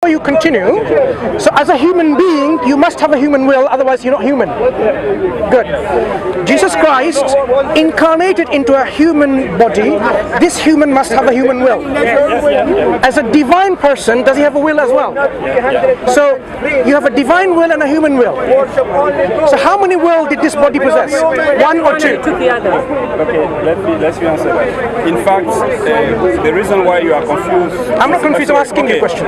before you continue, so as a human being, you must have a human will, otherwise you're not human. Good. Jesus Christ incarnated into a human body. This human must have a human will. As a divine person, does he have a will as well? So you have a divine will and a human will. So how many will did this body possess? One or two? Okay, let's answer that. In fact, the reason why you are confused... I'm not confused, I'm asking you a question.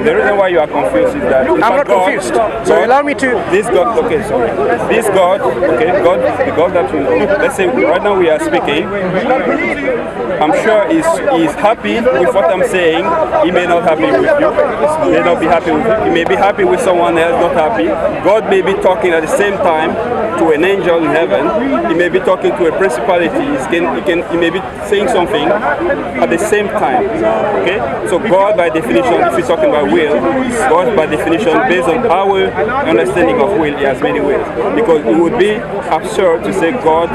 The reason why you are confused is that... I'm not confused. So allow me to... This God, okay, so this God, okay, God, the God that we know, let's say right now we are speaking, I'm sure he's happy with what I'm saying. He may not happy with you. He may not be happy with you. He may be happy with someone else not happy. God may be talking at the same time to an angel in heaven. He may be talking to a principality. He may be saying something at the same time. Okay? So God, by definition, if we're talking about will, God by definition, based on our understanding of will, he has many wills. Because it would be absurd to say God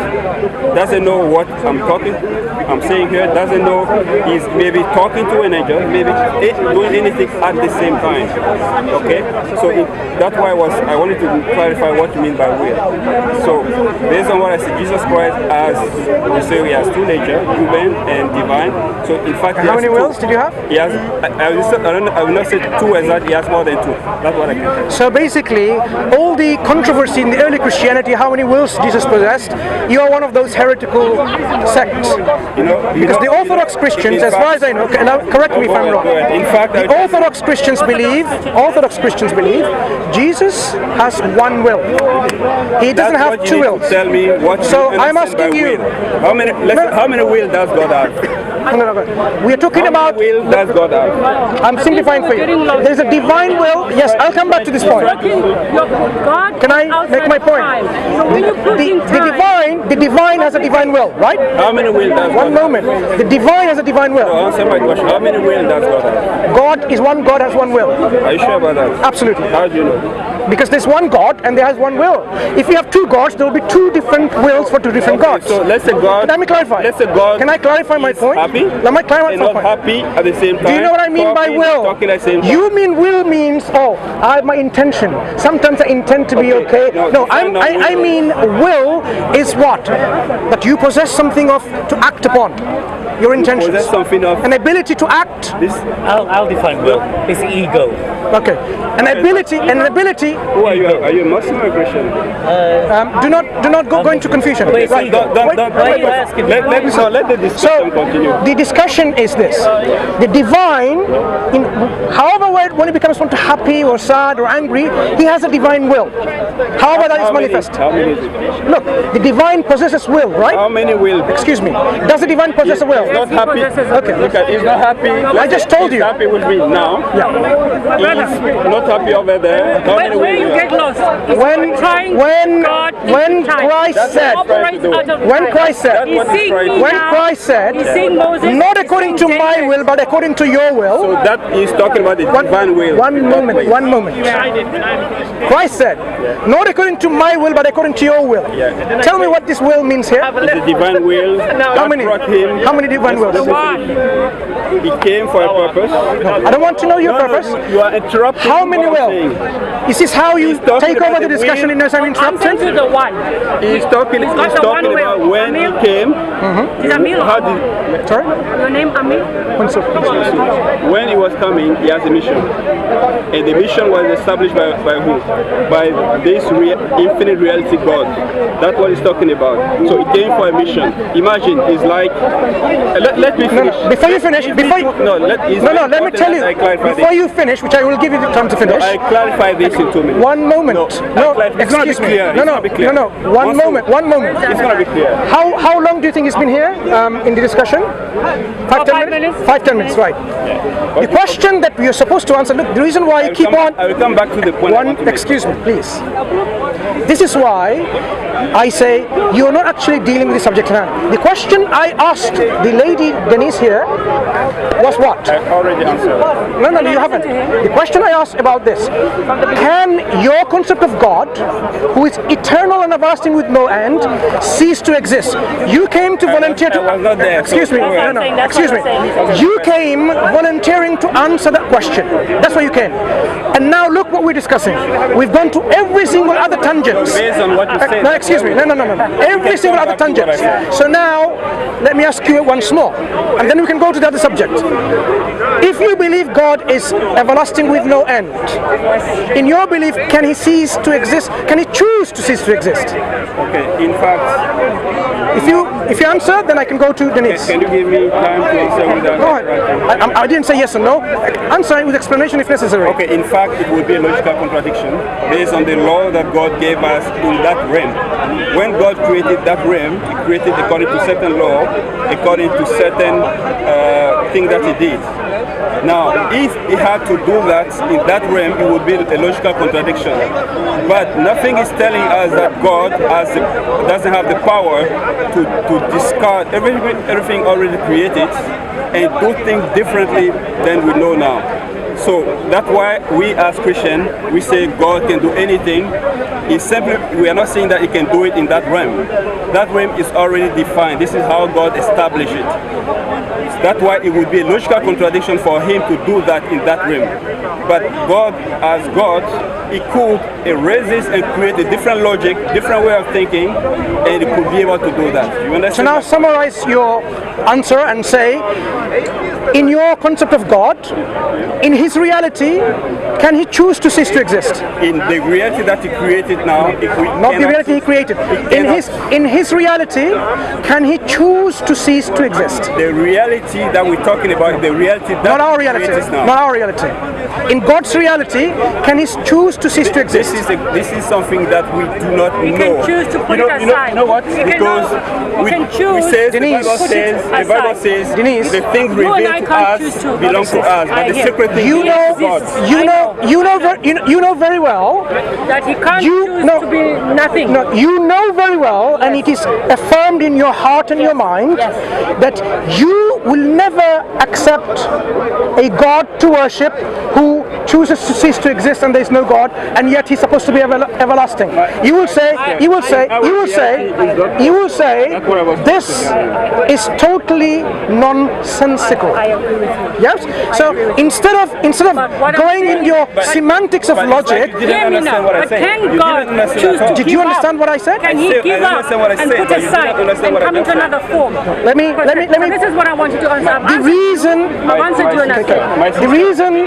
doesn't know what I'm saying here, doesn't know he's maybe talking to an angel, maybe doing anything at the same time. Okay? So that's why I wanted to clarify what you mean by will. So based on what I see, Jesus Christ has, we say he has two natures, human and divine. So in fact, how many wills did you have? He has. I will not say two exactly. He has more than two. That's what I can say. So basically, all the controversy in the early Christianity, how many wills Jesus possessed, you are one of those heretical sects. Because the Orthodox Christians, as far as I know, correct me if I'm wrong. In fact, the Orthodox Christians believe Jesus has one will. He doesn't have two wills. Tell me what. So I'm asking you, how many will does God have? No. We are talking about will does God have? I'm simplifying for you. There's a divine will. Yes, I'll come back to this point. Can I make my point? The divine has a divine will, right? How many will does God have? One moment. The divine has a divine will. No, answer my question. How many will does God have? God is one. God has one will. Are you sure about that? Absolutely. How do you know? Because there's one God and there has one will. If you have two gods, there will be two different wills for two different gods. So let's say God. Let me clarify. Let's say God. Can I clarify my point? Happy. Let me clarify my point. Happy at the same time. Do you know what I mean by will? Talking at the same time. You mean will means I have my intention. Sometimes I intend to be okay. No, I mean will is what? That you possess something to act upon. Your intentions. Possess something of an ability to act. I'll define will. It's ego. Okay. An ability. Who are you? Are you a Muslim or a Christian? Do not go into confusion. Wait, right. Let the discussion continue. The discussion is this: the divine, however when it becomes happy or sad or angry, he has a divine will. However that is manifest. How many is it? Look, the divine possesses will, right? How many will? Excuse me. Does the divine possess a will? He's not happy. Okay. Look at, he's not happy. I just told you. Happy with me now. Yeah. He's not happy over there. Where you get lost? When Christ said, not according to my will, but according to your will. So that is talking about the divine will. One moment. Christ said, not according to my will, but according to your will. Yeah. Tell me what this will means here. It's the divine will. How many? How many divine wills? He came for a purpose. No, I don't want to know your purpose. You are interrupting. How many will? Is this how you take over the discussion unless I'm interrupted? He's talking about when he came. Is Amir? Sorry? Your name Amir? When he was coming, he has a mission. And the mission was established by who? By this infinite reality God. That's what he's talking about. So he came for a mission. Imagine, it's like... Let me finish. No. Before you finish, let me tell you. Before you finish, which I will give you the time to finish. I clarify this in 2 minutes. One moment. No, it's going to be clear. No. One moment. It's going to be clear. How long do you think he's been here in the discussion? 5-10 minutes? 5-10 minutes, right. Yeah. The question that you're supposed to answer, look, the reason why you keep on... I will come back to the point. Excuse me, please. This is why I say you're not actually dealing with the subject matter. The question I asked the lady Denise here was what? I already answered. No, you haven't. The question I asked about this: can your concept of God, who is eternal and everlasting with no end, cease to exist? You came to volunteer to. I was not there. Excuse me. No. Excuse me. You came volunteering to answer that question. That's why you came. And now look what we're discussing. We've gone to every single other tangent. Based on what you said. No, excuse me. No. Every single other tangent. So now, let me ask you once more, and then we can go to the other subject. If you believe God is everlasting with no end, in your belief, can He cease to exist? Can He choose to cease to exist? Okay. In fact, if you answer, then I can go to Denise. can you give me time to answer without? Go ahead. I didn't say yes or no. Answer with explanation if necessary. Okay, in fact, it would be a logical contradiction based on the law that God gave us in that realm. When God created that realm, He created according to certain law, according to certain thing that He did. Now, if He had to do that in that realm, it would be a logical contradiction. But nothing is telling us that God doesn't have the power to discard everything already created and do things differently than we know now. So that's why we as Christians, we say God can do anything. It's simply, we are not saying that He can do it in that realm. That realm is already defined. This is how God established it. That's why it would be a logical contradiction for Him to do that in that realm. But God, as God, He could erase this and create a different logic, different way of thinking, and He could be able to do that. You understand? So now summarize your answer and say, in your concept of God, in His reality, can He choose to cease to exist? In the reality that He created now, not the reality He created. In His reality, can He choose to cease to exist? The reality that we're talking about, the reality that not our reality. Now. Not our reality. In God's reality, can He choose to cease to exist? This is something that we do not know. You can choose to put it aside. You know what? Because we can choose. The Bible says Denise, the things revealed to us belong to us, but the secret things you know, you know very well that He can't choose to be nothing. No, you know very well, and it is affirmed in your heart and your mind that you will never accept a God to worship who chooses to cease to exist and there is no God, and yet He's supposed to be everlasting. You will say, this is totally nonsensical. Yes. So instead of going in your semantics of logic, can God choose to did you understand what I said? Can He give up and put aside and come into another form? Let me. This is what I want you to answer. The reason the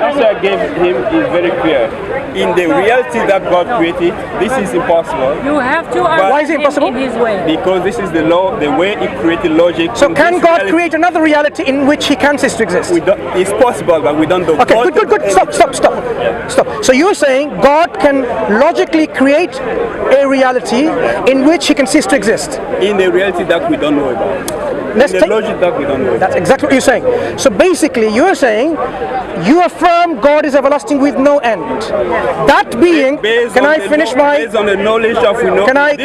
answer I gave him is very clear. In the reality that God created, this is impossible. You have to why is it impossible? In His way. Because this is the law, the way He created logic. So can God create another reality in which He can cease to exist? It's possible, but we don't know. Okay, good. Stop. So you're saying God can logically create a reality in which He can cease to exist? In the reality that we don't know about. Logic that we don't know. That's exactly what you're saying. So basically, you're saying you affirm God is everlasting with no end. That being, based on the knowledge of we know. Can I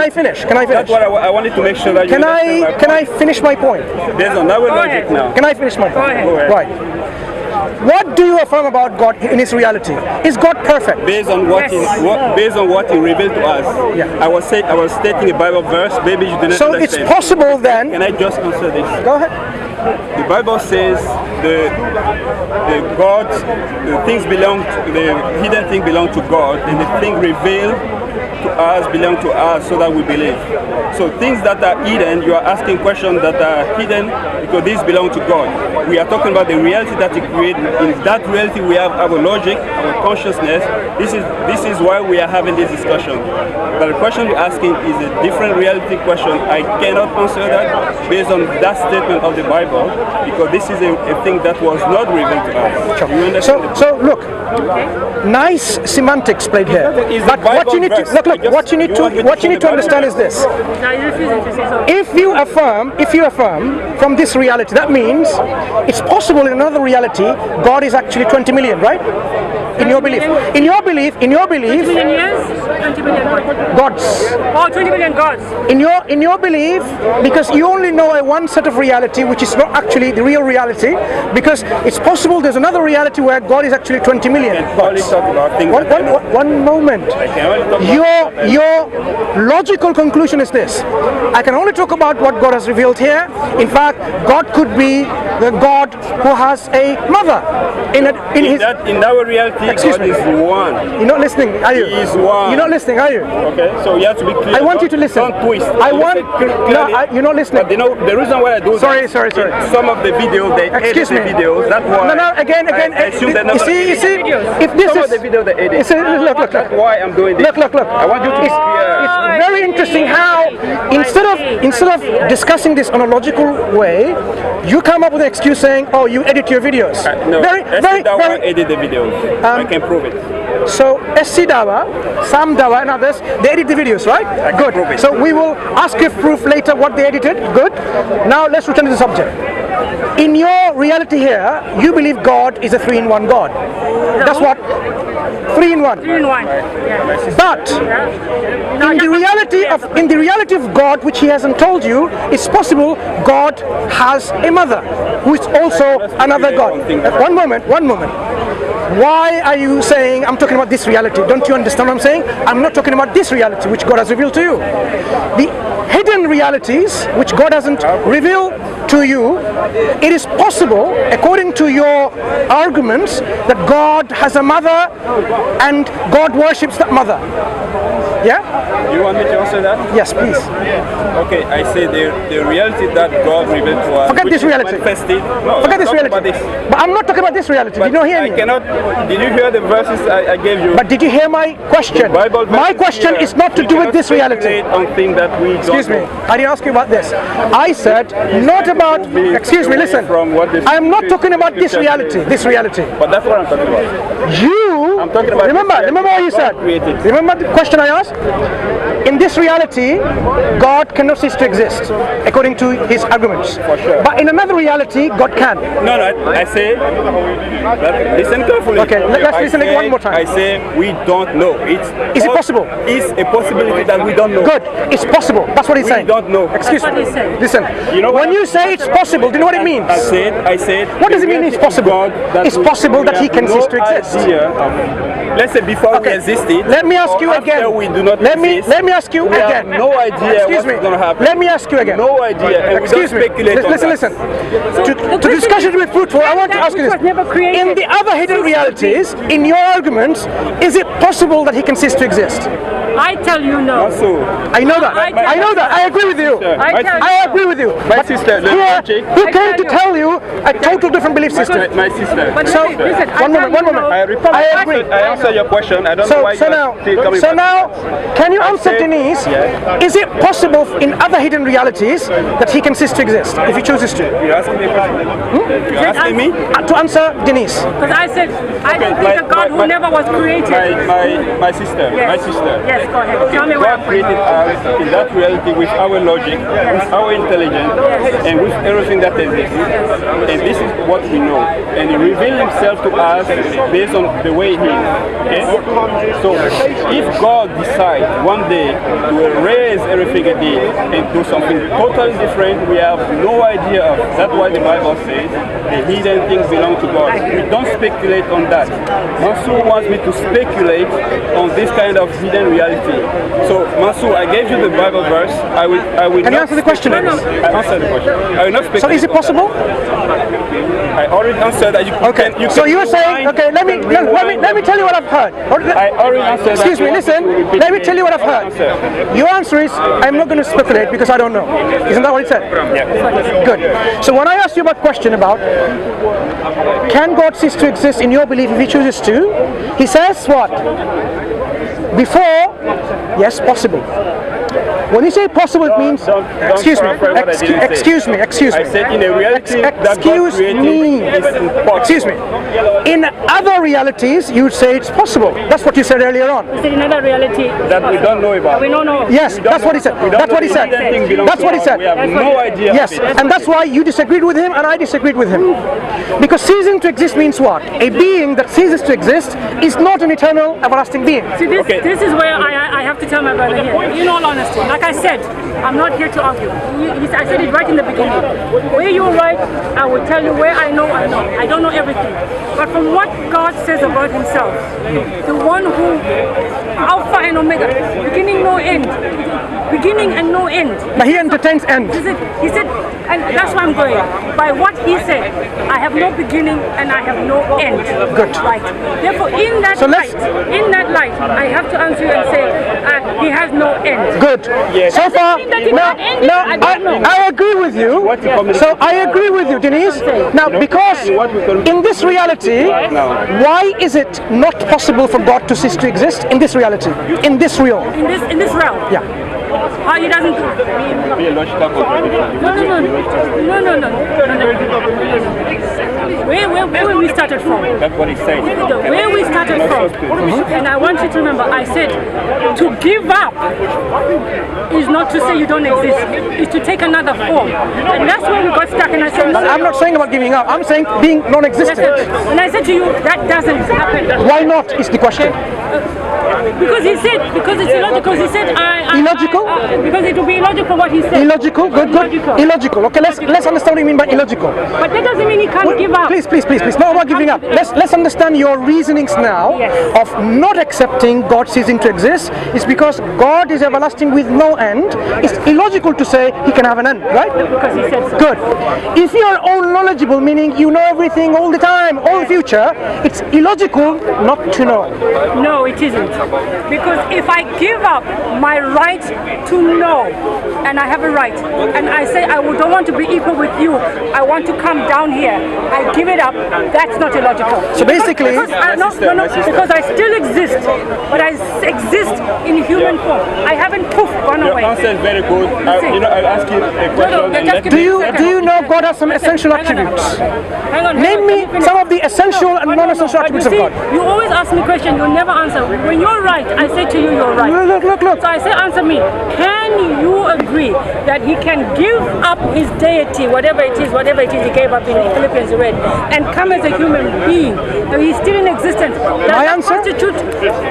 finish? That's what I wanted to make sure that can I finish my point? Based on our logic now. Can I finish my point? Go ahead. Right. What do you affirm about God in His reality? Is God perfect? Based on what He revealed to us. Yeah. I was stating a Bible verse. Maybe you didn't So understand. it's possible then. Can I just answer this? Go ahead. The Bible says the hidden thing belong to God, and the thing revealed to us belong to us, so that we believe. So things that are hidden, you are asking questions that are hidden because these belong to God. We are talking about the reality that He created. In that reality, we have our logic, our consciousness. This is why we are having this discussion. But the question you're asking is a different reality question. I cannot answer that based on that statement of the Bible, because this is a thing that was not revealed to us. Sure. You understand? So look, nice semantics played here. But what you need to understand is this: if you affirm from this reality, that means it's possible in another reality God is actually 20 million, right? In your belief. In your belief. 20 million years? 20 million gods. Oh, 20 million gods. In your belief, because you only know a one set of reality which is not actually the real reality, because it's possible there's another reality where God is actually 20 million gods. One moment. Your logical conclusion is this: I can only talk about what God has revealed here. In fact, God could be the God who has a mother. In our reality, excuse God me. is one. You're not listening, are you? He is one. You're not listening, are you? Okay, so you have to be clear. I want you to listen. Don't twist. You're not listening. But the reason why I do sorry. some of the videos, they excuse edit me. the videos. That's why. No, again. You see, if this some is of the video they edit. Look. That's why I'm doing this. Look. I want you to be clear. It's very interesting how instead of discussing this on a logical way, you come up with an excuse saying, "Oh, you edit your videos." No, very. Edit the videos. I can prove it. So SC Dawah, Sam Dawah and others, they edit the videos, right? Good. So we will ask you proof later what they edited. Good. Now let's return to the subject. In your reality here, you believe God is a 3-in-1 God. That's what? 3-in-1. 3-in-1. Yeah. But in the reality of God, which He hasn't told you, it's possible God has a mother who is also another God. One moment. Why are you saying I'm talking about this reality? Don't you understand what I'm saying? I'm not talking about this reality which God has revealed to you. The hidden realities which God hasn't revealed to you, it is possible, according to your arguments, that God has a mother and God worships that mother. Yeah? You want me to answer that? Yes, please. Okay, I say the reality that God revealed to us. Forget this reality. Forget this reality. But I'm not talking about this reality. Did you not hear me? Did you hear the verses I gave you? But did you hear my question? My question is not to do with this reality. On things that we don't excuse me. I didn't ask you about this. I said not about. Excuse me. Listen. I am not talking about this reality. This reality. But that's what I'm talking about. I'm talking about. Remember what you said. Remember the question I asked? In this reality, God cannot cease to exist, according to his arguments. For sure. But in another reality, God can. No, I say, listen carefully. Okay, let's listen one more time. I say we don't know. Is it possible? It's a possibility that we don't know. Good. It's possible. That's what he's saying. We don't know. Excuse me. Listen. You know when you say it's possible, do you know what it means? I said. What does it mean? It's possible. It's possible that he can cease to exist. Let's say before we existed. Let me ask you again. We do not let me ask you again. No idea what's going to happen. Let me ask you again. No idea. And excuse me. Listen. To discussion to be fruitful, I want to ask you this. In the other hidden realities, in your arguments, is it possible that he can cease to exist? I tell you no. I know that. I agree with you. I agree with you. My sister, he came to tell you a total different belief system. My sister. So, one moment. I agree. I answer your question. I don't know why so now, can you answer Denise? Is it possible in other hidden realities that he can cease to exist if he chooses to? You're asking me a question? You're asking me? To answer Denise. Because I said, I believe a God who never was created. My sister. Yes. My sister. Yes, go ahead. Tell me God created us in that reality with our logic, with our intelligence, and with everything that exists. And this is what we know. And He revealed Himself to us based on the way He is. Okay? So, if God decides one day to erase everything He did and do something totally different, we have no idea of. That's why the Bible says the hidden things belong to God. We don't speculate on that. Mansur wants me to speculate on this kind of hidden reality. So, Mansur, I gave you the Bible verse. I will. Can you answer the question? I answered the question. I will not speculate. So, is it possible? I already answered that. So you were saying, okay, let me tell you what I've heard. I already answered. Excuse me, listen. Let me tell you what I've heard. Your answer is, I'm not going to speculate because I don't know. Isn't that what it said? Yeah. Good. So when I asked you about question about, can God cease to exist in your belief if He chooses to? He says what? Before, yes, possible. When you say possible, it means, excuse me. I said in a reality that God created is impossible. Excuse me. In other realities, you would say it's possible. That's what you said earlier on. Is it another reality That we don't know about. we don't know? Yes, that's what he said. That's what he said. That's what he said. We have no idea. Yes, and that's why you disagreed with him and I disagreed with him. Because ceasing to exist means what? A being that ceases to exist is not an eternal, everlasting being. See, this is where I have to tell my brother here. In all honesty, like I said, I'm not here to argue. I said it right in the beginning. Where you're right, I will tell you. Where I know, I know. I don't know everything. But from what God says about himself, the one who, Alpha and Omega, beginning, no end, beginning and no end. But he entertains end. He said, and that's why I'm going. By what he said, I have no beginning and I have no end. Good. Right. Therefore, in that light, I have to answer you and say, he has no end. Good. Yes. So far, I agree with you. So I agree with you, Denise. Now, because in this reality, why is it not possible for God to cease to exist in this reality? In this realm? In this realm? Yeah. He doesn't. Be a logical contradiction. No. Where we started from? That's what he's saying. Where we started from. And I want you to remember, I said to give up is not to say you don't exist. It's to take another form. And that's where we got stuck. And I said, no. I'm not saying about giving up. I'm saying being non-existent. And I said to you, that doesn't happen. Why not is the question. Because he said, because it's illogical. He said, illogical? Because it would be illogical what he said. Illogical? Good. Illogical. Okay, let's understand what you mean by illogical. But that doesn't mean he can't give up. Please. No about giving up. Let's understand your reasonings now of not accepting God ceasing to exist. It's because God is everlasting with no end. It's illogical to say he can have an end, right? Because he said so. Good. If you are all knowledgeable, meaning you know everything all the time, all the future, it's illogical not to know. No, it isn't. Because if I give up my right to know, and I have a right, and I say I don't want to be equal with you, I want to come down here, I give it up, that's not illogical. So basically, because I still exist, but I exist in human form. I haven't gone away. Your answer is very good. I'll ask you a question. Do you know God has some essential attributes? Hang on. Name me some of the essential and non-essential attributes of God. You always ask me questions, you never answer. When you're right, I say to you, you're right. Look. So I say, answer me. Can you agree that he can give up his deity, whatever it is he gave up in Philippians read, and come as a human being? So he's still in existence.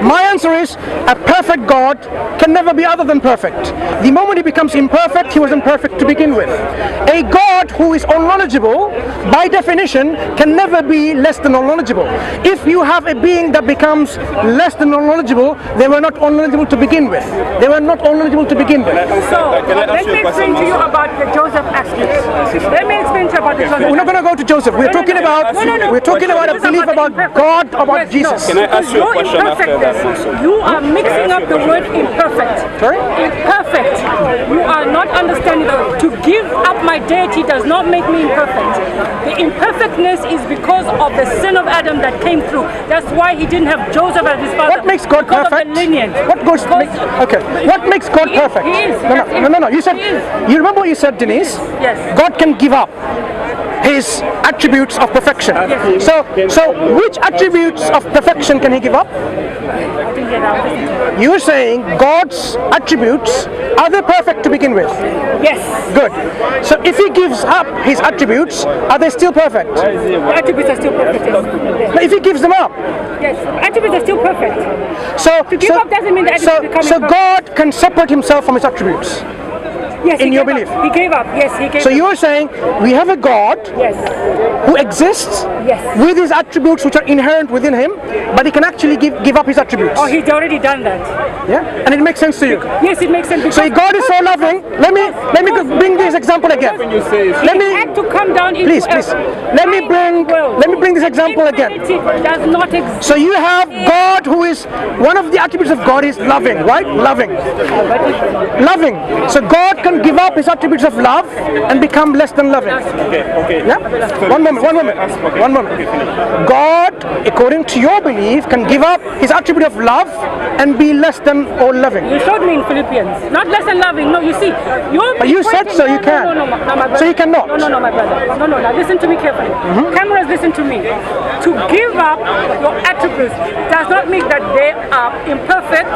My answer is a perfect God can never be other than perfect. The moment he becomes imperfect, he wasn't perfect to begin with. A God who is unknowledgeable, by definition, can never be less than unknowledgeable. If you have a being that becomes less than unknowledgeable, they were not unknowledgeable to begin with. So let me explain to you about the Joseph aspect. Let me explain to you about the Joseph. We're not going to go to Joseph. We're talking about a belief about God, about Jesus. Can I ask you a question after that? You are mixing up the word imperfect. Sorry? Imperfect. You are not understanding that to give up my deity does not make me imperfect. The imperfectness is because of the sin of Adam that came through. That's why he didn't have Joseph as his father. What makes God perfect? What makes God perfect? He is. No. You remember what you said, Denise? Yes. God can give up his attributes of perfection. Yes. So which attributes of perfection can he give up? You're saying God's attributes, are they perfect to begin with? Yes. Good. So if he gives up his attributes, are they still perfect? The attributes are still perfect. Yes. But if he gives them up? Yes. Attributes are still perfect. So to give up doesn't mean the attributes become So God can separate himself from his attributes? Yes, in your belief? He gave up. Yes, he gave up. So you're saying we have a God who exists with his attributes which are inherent within him, but he can actually give up his attributes. Oh, he's already done that. Yeah? And it makes sense to you? Yes, it makes sense. So God is so loving. Let me bring this example again. He had to come down into please. Let me bring this example again. Does not exist. So you have God who is, one of the attributes of God is loving, right? Loving. So God can can give up his attributes of love and become less than loving. Okay. Yeah? One moment. God, according to your belief, can give up his attribute of love and be less than or loving. You showed me in Philippians. Not less than loving. No, you see. But you said so, you can. No, my brother. So you cannot. No, my brother. No, now listen to me carefully. Cameras, listen to me. To give up your attributes does not mean that they are imperfect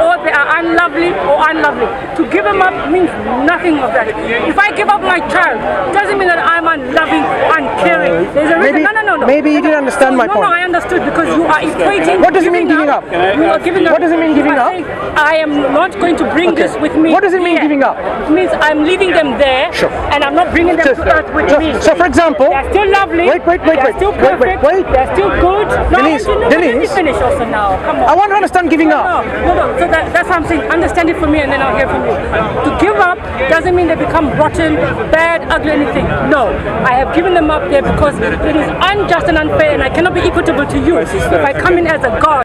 or they are unlovely or unlovely. To give them up means nothing of that. If I give up my child, doesn't mean that I'm unloving, uncaring. There's a reason. No. Maybe you didn't understand my point. No, I understood, because you are equating. What does it mean giving up? You are giving up. What does it mean giving up? I am not going to bring this with me. What does it mean giving up? It means I'm leaving them there, and I'm not bringing them to earth with me. So for example, they're still lovely. Wait. They're still perfect. They're still good. No, Denise, let me finish also now. Come on. I want to understand giving up. No. So that's what I'm saying. Understand it from me, and then I'll hear from you. To give up doesn't mean they become rotten, bad, ugly, anything. No, I have given them up there because it is unjust and unfair, and I cannot be equitable to you if I come in as a God.